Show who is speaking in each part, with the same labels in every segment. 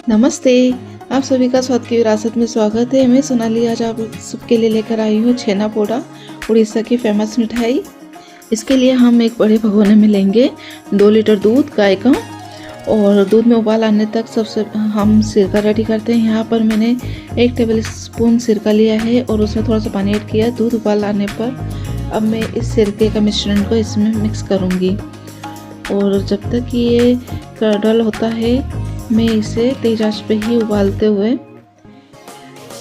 Speaker 1: नमस्ते। आप सभी का स्वाद की विरासत में स्वागत है। मैं सोनाली आज आप सबके लिए लेकर आई हूँ छेना पोड़ा, उड़ीसा की फेमस मिठाई। इसके लिए हम एक बड़े भगोने में लेंगे 2 लीटर दूध गाय का, और दूध में उबाल आने तक सबसे हम सिरका रेडी करते हैं। यहाँ पर मैंने 1 टेबल स्पून सिरका लिया है और उसमें थोड़ा सा पानी ऐड किया। दूध उबाल आने पर अब मैं इस सिरके का मिश्रण को इसमें मिक्स करूँगी, और जब तक ये कडल होता है मैं इसे तेज आंच पे ही उबालते हुए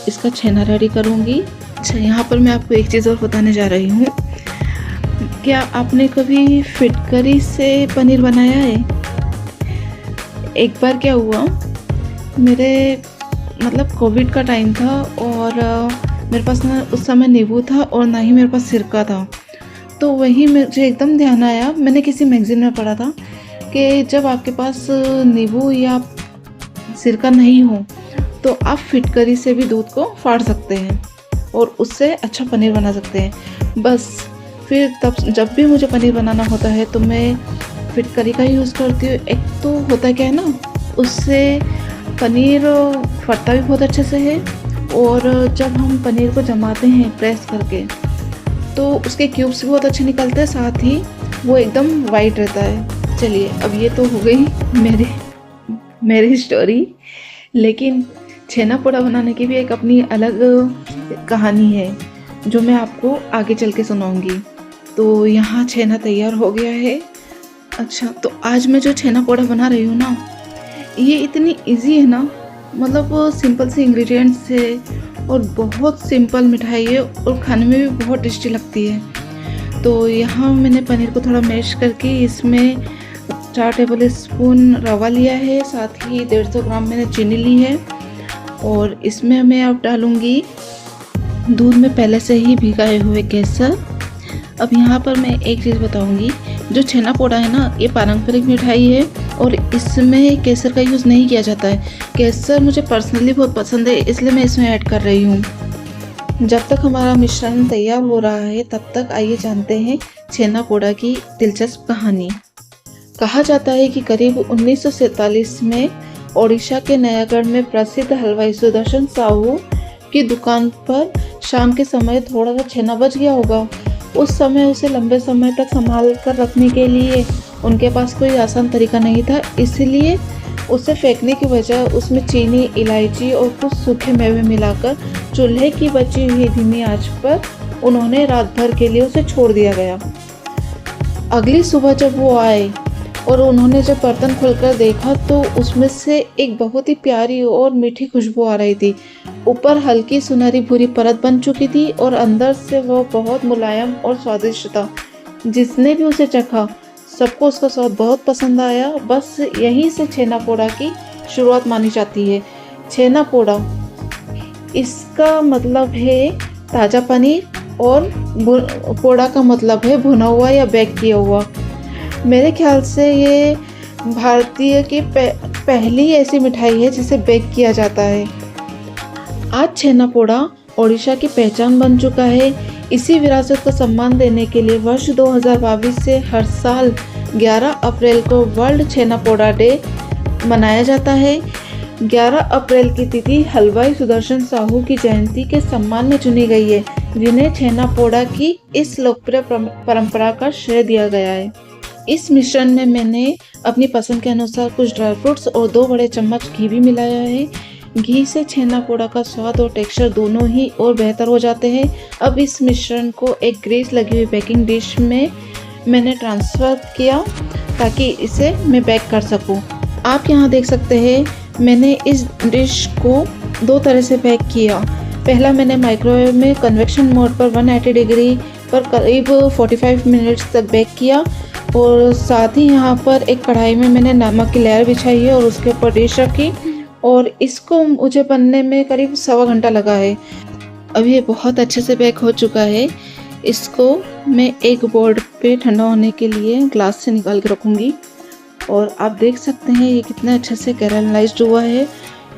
Speaker 1: इसका छेना रेडी करूँगी। अच्छा, यहाँ पर मैं आपको एक चीज़ और बताने जा रही हूँ। क्या आपने कभी फिटकरी से पनीर बनाया है? एक बार क्या हुआ, मेरे कोविड का टाइम था और मेरे पास ना उस समय नींबू था और ना ही मेरे पास सिरका था। तो वही मुझे एकदम ध्यान आया, मैंने किसी मैगज़ीन में पढ़ा था कि जब आपके पास नींबू या सिरका नहीं हो तो आप फिटकरी से भी दूध को फाड़ सकते हैं और उससे अच्छा पनीर बना सकते हैं। बस फिर तब जब भी मुझे पनीर बनाना होता है तो मैं फिटकरी का यूज़ करती हूँ। एक तो होता क्या है ना, उससे पनीर फटता भी बहुत अच्छे से है, और जब हम पनीर को जमाते हैं प्रेस करके तो उसके क्यूब्स भी बहुत अच्छे निकलते हैं, साथ ही वो एकदम वाइट रहता है। चलिए, अब ये तो हो गई मेरी स्टोरी, लेकिन छेना पोड़ा बनाने की भी एक अपनी अलग कहानी है जो मैं आपको आगे चल के सुनाऊंगी। तो यहाँ छेना तैयार हो गया है। अच्छा, तो आज मैं जो छेना पोड़ा बना रही हूँ ना, ये इतनी इजी है ना, सिंपल से इंग्रेडिएंट्स है और बहुत सिंपल मिठाई है और खाने में भी बहुत टेस्टी लगती है। तो यहाँ मैंने पनीर को थोड़ा मैश करके इसमें 4 टेबल स्पून रवा लिया है, साथ ही 150 ग्राम मैंने चीनी ली है, और इसमें मैं अब डालूँगी दूध में पहले से ही भिगाए हुए केसर। अब यहाँ पर मैं एक चीज़ बताऊँगी, जो छेना पोड़ा है ना, ये पारंपरिक मिठाई है और इसमें केसर का यूज़ नहीं किया जाता है। केसर मुझे पर्सनली बहुत पसंद है, इसलिए मैं इसमें ऐड कर रही हूँ। जब तक हमारा मिश्रण तैयार हो रहा है तब तक आइए जानते हैं छेना पोड़ा की दिलचस्प कहानी। कहा जाता है कि करीब 1947 में ओडिशा के नयागढ़ में प्रसिद्ध हलवाई सुदर्शन साहू की दुकान पर शाम के समय थोड़ा सा छेना बच गया होगा। उस समय उसे लंबे समय तक संभाल कर रखने के लिए उनके पास कोई आसान तरीका नहीं था, इसलिए उसे फेंकने की बजाय उसमें चीनी, इलायची और कुछ सूखे मेवे मिलाकर चूल्हे की बची हुई धीमी आंच पर उन्होंने रात भर के लिए उसे छोड़ दिया गया। अगली सुबह जब वो आए और उन्होंने जब बर्तन खोलकर देखा तो उसमें से एक बहुत ही प्यारी और मीठी खुशबू आ रही थी। ऊपर हल्की सुनहरी भूरी परत बन चुकी थी और अंदर से वह बहुत मुलायम और स्वादिष्ट था। जिसने भी उसे चखा सबको उसका स्वाद बहुत पसंद आया। बस यहीं से छेना पोड़ा की शुरुआत मानी जाती है। छेना पोड़ा, इसका मतलब है ताज़ा पनीर, और पोड़ा का मतलब है भुना हुआ या बेक किया हुआ। मेरे ख्याल से ये भारतीय की पहली ऐसी मिठाई है जिसे बेक किया जाता है। आज छेना पोड़ा ओडिशा की पहचान बन चुका है। इसी विरासत को सम्मान देने के लिए वर्ष 2022 से हर साल 11 अप्रैल को वर्ल्ड छेना पोड़ा डे मनाया जाता है। 11 अप्रैल की तिथि हलवाई सुदर्शन साहू की जयंती के सम्मान में चुनी गई है, जिन्हें छेना पोड़ा की इस लोकप्रिय परंपरा का श्रेय दिया गया है। इस मिश्रण में मैंने अपनी पसंद के अनुसार कुछ ड्राई फ्रूट्स और 2 बड़े चम्मच घी भी मिलाया है। घी से छेना पोड़ा का स्वाद और टेक्सचर दोनों ही और बेहतर हो जाते हैं। अब इस मिश्रण को एक ग्रीस लगी हुई बेकिंग डिश में मैंने ट्रांसफ़र किया ताकि इसे मैं बेक कर सकूं। आप यहाँ देख सकते हैं मैंने इस डिश को 2 तरह से बेक किया। पहला मैंने माइक्रोवेव में कन्वेक्शन मोड पर 180 डिग्री पर करीब 45 मिनट्स तक बेक किया, और साथ ही यहाँ पर एक कढ़ाई में मैंने नमक की लेयर बिछाई है और उसके ऊपर डिश रखी, और इसको मुझे बनने में करीब 1.25 घंटा लगा है। अब ये बहुत अच्छे से बेक हो चुका है। इसको मैं एक बोर्ड पे ठंडा होने के लिए ग्लास से निकाल के रखूँगी, और आप देख सकते हैं ये कितना अच्छे से कैरामलाइज्ड हुआ है,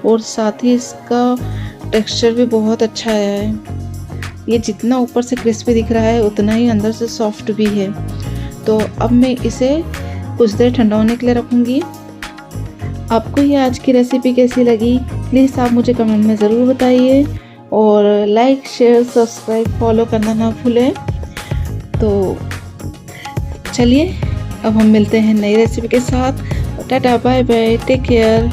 Speaker 1: और साथ ही इसका टेक्सचर भी बहुत अच्छा आया है। ये जितना ऊपर से क्रिस्पी दिख रहा है उतना ही अंदर से सॉफ्ट भी है। तो अब मैं इसे कुछ देर ठंडा होने के लिए रखूँगी। आपको ये आज की रेसिपी कैसी लगी प्लीज़ आप मुझे कमेंट में ज़रूर बताइए और लाइक शेयर सब्सक्राइब फॉलो करना ना भूलें। तो चलिए अब हम मिलते हैं नई रेसिपी के साथ। Tata bye bye take care.